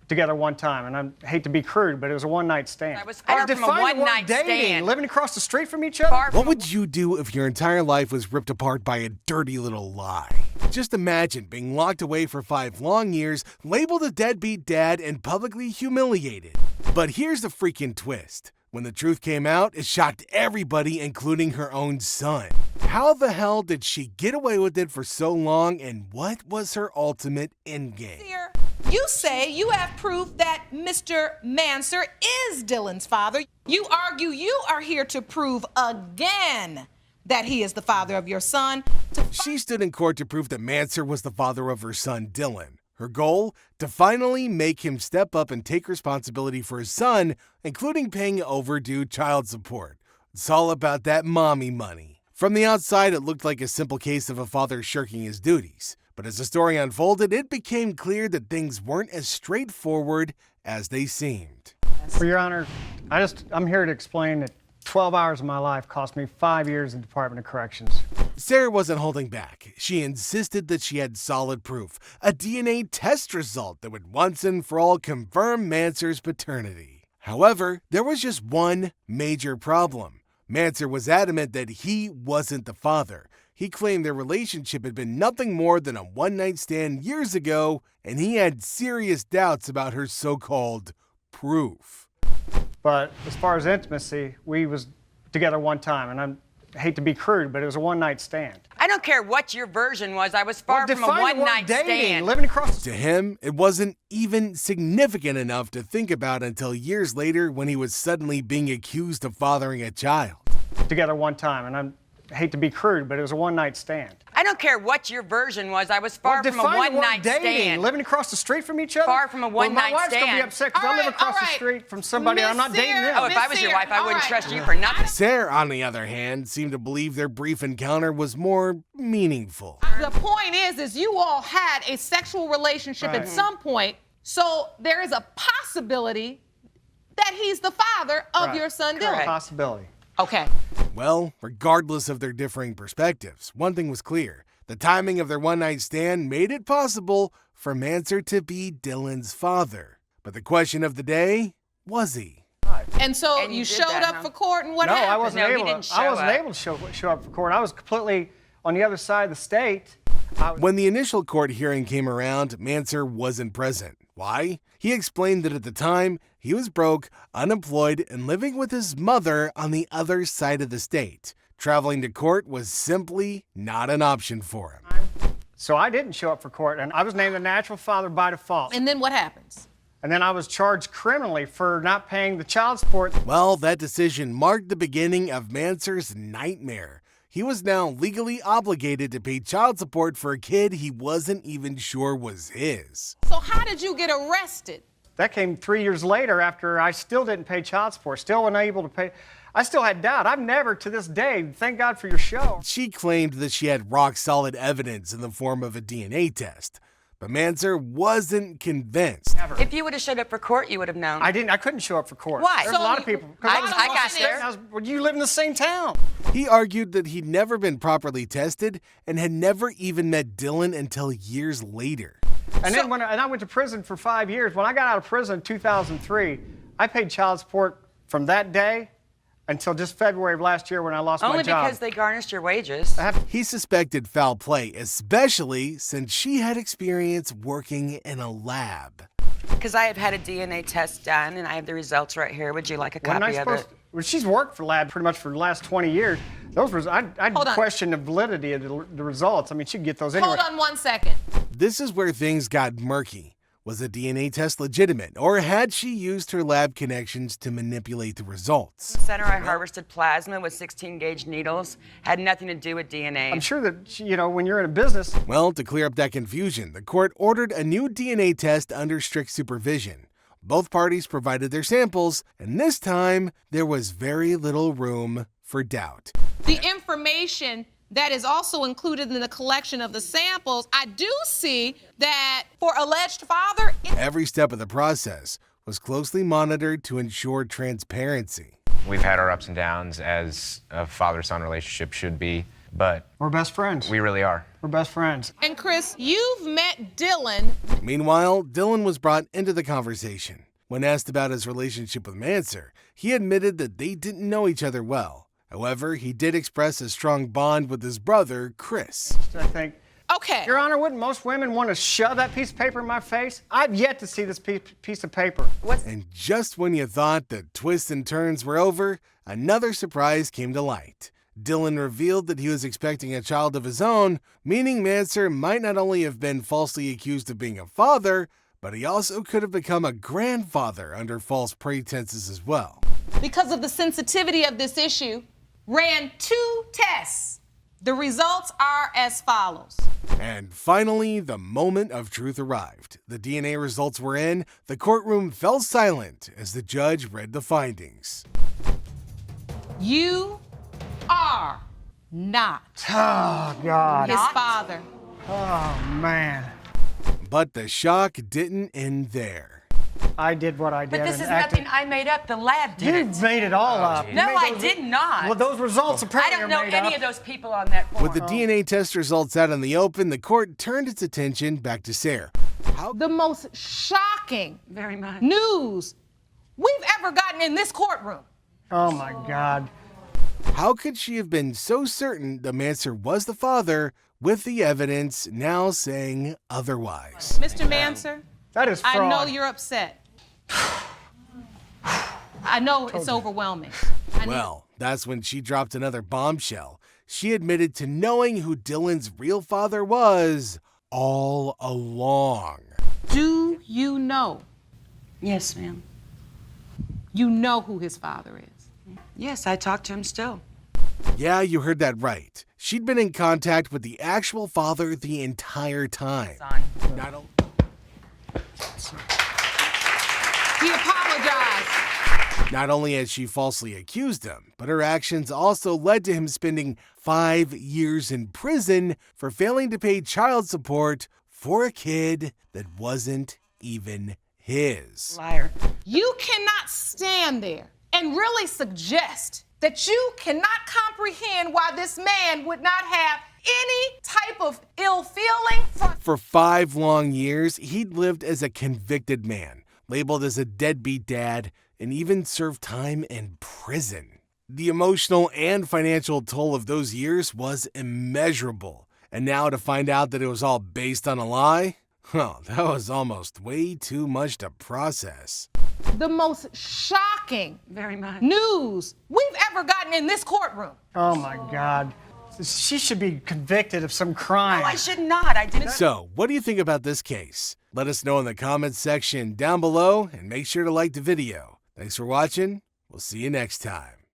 together one time, and I hate to be crude, but it was a one-night stand. I was far from a one-night stand. Living across the street from each other? What would you do if your entire life was ripped apart by a dirty little lie? Just imagine being locked away for 5 long years, labeled a deadbeat dad, and publicly humiliated. But here's the freaking twist. When the truth came out, it shocked everybody, including her own son. How the hell did she get away with it for so long, and what was her ultimate endgame? You say you have proof that Mr. Manser is Dylan's father. You argue you are here to prove again that he is the father of your son. She stood in court to prove that Manser was the father of her son, Dylan. Her goal? To finally make him step up and take responsibility for his son, including paying overdue child support. It's all about that mommy money. From the outside, it looked like a simple case of a father shirking his duties. But as the story unfolded, it became clear that things weren't as straightforward as they seemed. Well, Your Honor, I'm here to explain that 12 hours of my life cost me 5 years in the Department of Corrections. Sarah wasn't holding back. She insisted that she had solid proof, a DNA test result that would once and for all confirm Manser's paternity. However, there was just one major problem. Manser was adamant that he wasn't the father. He claimed their relationship had been nothing more than a one-night stand years ago, and he had serious doubts about her so-called proof. But as far as intimacy, we was together one time, and I hate to be crude, but it was a one-night stand. I don't care what your version was. I was far from a one-night stand. Living across To him, it wasn't even significant enough to think about until years later when he was suddenly being accused of fathering a child. together one time, and I hate to be crude, but it was a one-night stand. I don't care what your version was. I was far from a one-night stand. Living across the street from each other? Far from a one-night stand. My wife's going to be upset because I live across the street from somebody I'm not dating now. Oh, if I was your wife, I wouldn't trust you for nothing. Sarah, on the other hand, seemed to believe their brief encounter was more meaningful. The point is you all had a sexual relationship at some point, so there is a possibility that he's the father of your son, Dylan. Possibility. Okay. Well, regardless of their differing perspectives, one thing was clear. The timing of their one-night stand made it possible for Manser to be Dylan's father. But the question of the day, was he? And so you showed up for court, and what happened? I wasn't able to show up for court. I was completely on the other side of the state. When the initial court hearing came around, Manser wasn't present. Why? He explained that at the time, he was broke, unemployed, and living with his mother on the other side of the state. Traveling to court was simply not an option for him. So I didn't show up for court, and I was named the natural father by default. And then what happens? And then I was charged criminally for not paying the child support. Well, that decision marked the beginning of Manser's nightmare. He was now legally obligated to pay child support for a kid he wasn't even sure was his. So how did you get arrested? That came 3 years later after I still didn't pay child support, still unable to pay. I still had doubt. I've never, to this day, thank God for your show. She claimed that she had rock-solid evidence in the form of a DNA test. But Manser wasn't convinced. Never. If you would have showed up for court, you would have known. I couldn't show up for court. Why? There's a lot of people. I got there. Well, you live in the same town. He argued that he'd never been properly tested and had never even met Dylan until years later. And then when I went to prison for 5 years. When I got out of prison in 2003, I paid child support from that day until just February of last year when I lost my job. Only because they garnished your wages. He suspected foul play, especially since she had experience working in a lab. Because I have had a DNA test done, and I have the results right here. Would you like a copy of it? Well, she's worked for lab pretty much for the last 20 years. I'd question the validity of the results. I mean, she'd get those anyway. Hold on 1 second. This is where things got murky. Was the DNA test legitimate, or had she used her lab connections to manipulate the results? The center I harvested plasma with 16-gauge needles. Had nothing to do with DNA. I'm sure that, when you're in a business. Well, to clear up that confusion, the court ordered a new DNA test under strict supervision. Both parties provided their samples, and this time, there was very little room for doubt. The information that is also included in the collection of the samples, I do see that for alleged father... Every step of the process was closely monitored to ensure transparency. We've had our ups and downs, as a father-son relationship should be. but We're best friends. we really are. We're best friends. And Chris, you've met Dylan. Meanwhile, Dylan was brought into the conversation. When asked about his relationship with Manser, he admitted that they didn't know each other well. However, he did express a strong bond with his brother, Chris. I think, Okay. Your Honor, wouldn't most women want to shove that piece of paper in my face? I've yet to see this piece of paper. And just when you thought the twists and turns were over, another surprise came to light. Dylan revealed that he was expecting a child of his own, meaning Manser might not only have been falsely accused of being a father, but he also could have become a grandfather under false pretenses as well. Because of the sensitivity of this issue, ran 2 tests. The results are as follows. And finally, the moment of truth arrived. The DNA results were in. The courtroom fell silent as the judge read the findings. You are not Oh, God. his father. Oh, man. But the shock didn't end there. I did what I did. But this and is acted- nothing I made up. The lab did You it. made it all up. You No, made I those- did not. Well, those results I apparently don't are know made any up. of those people on that form. With the DNA test results out in the open, the court turned its attention back to Sarah. The most shocking Very much. news we've ever gotten in this courtroom. Oh, my God. How could she have been so certain the Manser was the father with the evidence now saying otherwise? Mr. Manser, That is fraud. I know you're upset. I know it's overwhelming. Well, that's when she dropped another bombshell. She admitted to knowing who Dylan's real father was all along. Do you know? Yes, ma'am. You know who his father is. Yes, I talk to him still. Yeah, you heard that right. She'd been in contact with the actual father the entire time. Son. Not o- He apologized. Not only had she falsely accused him, but her actions also led to him spending 5 years in prison for failing to pay child support for a kid that wasn't even his. Liar. You cannot stand there and really suggest that you cannot comprehend why this man would not have any type of ill feeling For 5 long years, he'd lived as a convicted man, labeled as a deadbeat dad, and even served time in prison. The emotional and financial toll of those years was immeasurable. And now to find out that it was all based on a lie? Well, that was almost way too much to process. the most shocking Very much. news we've ever gotten in this courtroom. Oh, my God. She should be convicted of some crime. No, I should not. I didn't. So, what do you think about this case? Let us know in the comments section down below and make sure to like the video. Thanks for watching. We'll see you next time.